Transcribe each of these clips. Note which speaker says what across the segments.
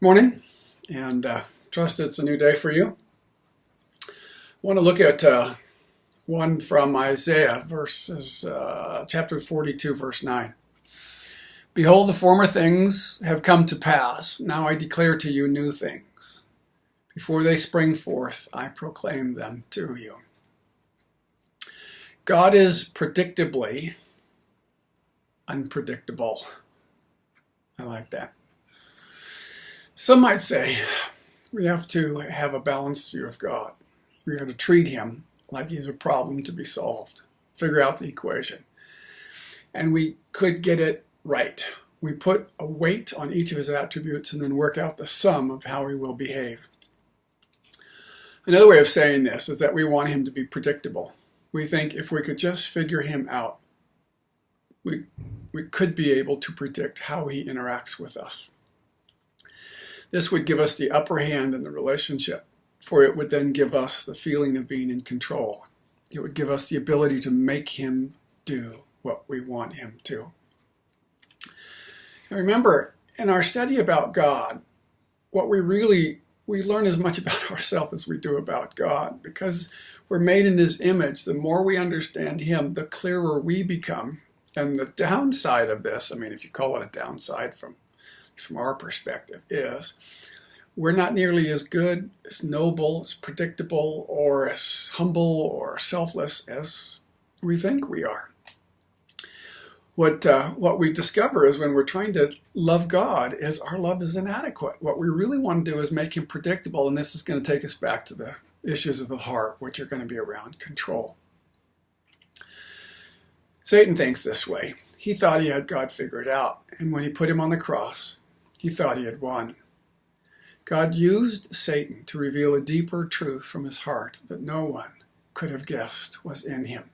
Speaker 1: Morning, and trust it's a new day for you. I want to look at one from Isaiah, chapter 42, verse 9. Behold, the former things have come to pass. Now I declare to you new things. Before they spring forth, I proclaim them to you. God is predictably unpredictable. I like that. Some might say we have to have a balanced view of God. We have to treat him like he's a problem to be solved, figure out the equation. And we could get it right. We put a weight on each of his attributes and then work out the sum of how he will behave. Another way of saying this is that we want him to be predictable. We think if we could just figure him out, we could be able to predict how he interacts with us. This would give us the upper hand in the relationship, for it would then give us the feeling of being in control. It would give us the ability to make him do what we want him to. And remember, in our study about God, what we learn as much about ourselves as we do about God, because we're made in his image. The more we understand him, the clearer we become. And the downside of this, if you call it a downside from our perspective, is we're not nearly as good, as noble, as predictable, or as humble or selfless as we think we are. What we discover is when we're trying to love God is our love is inadequate. What we really want to do is make him predictable, and this is going to take us back to the issues of the heart, which are going to be around control. Satan thinks this way. He thought he had God figured out, and when he put him on the cross, he thought he had won. God used Satan to reveal a deeper truth from his heart that no one could have guessed was in him.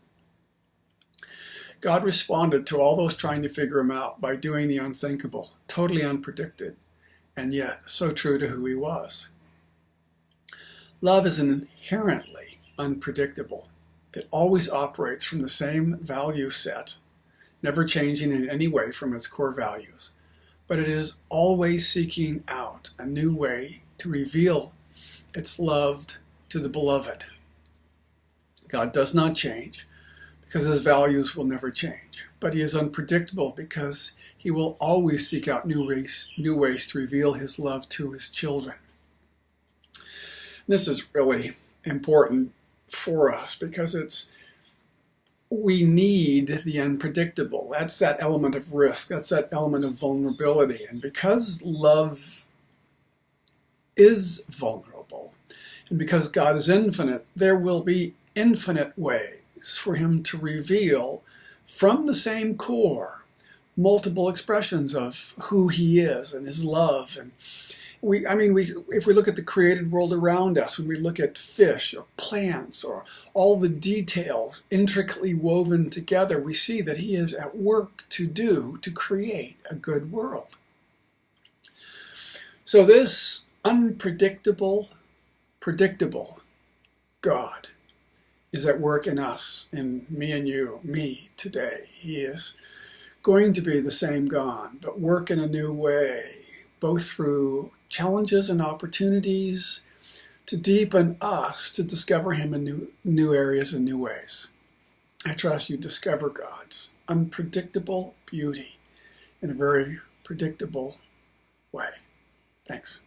Speaker 1: God responded to all those trying to figure him out by doing the unthinkable, totally unpredicted, and yet so true to who he was. Love is inherently unpredictable. It always operates from the same value set, never changing in any way from its core values. But it is always seeking out a new way to reveal its love to the beloved. God does not change because his values will never change, but he is unpredictable because he will always seek out new ways to reveal his love to his children. This is really important for us because we need the unpredictable. That's that element of risk. That's that element of vulnerability. And because love is vulnerable, and because God is infinite, there will be infinite ways for him to reveal from the same core multiple expressions of who he is and his love. And if we look at the created world around us, when we look at fish or plants or all the details intricately woven together, we see that he is at work to create a good world. So this unpredictable, predictable God is at work in us, in me and you, me today. He is going to be the same God, but work in a new way, both through challenges and opportunities to deepen us, to discover him in new areas and new ways. I trust you discover God's unpredictable beauty in a very predictable way. Thanks.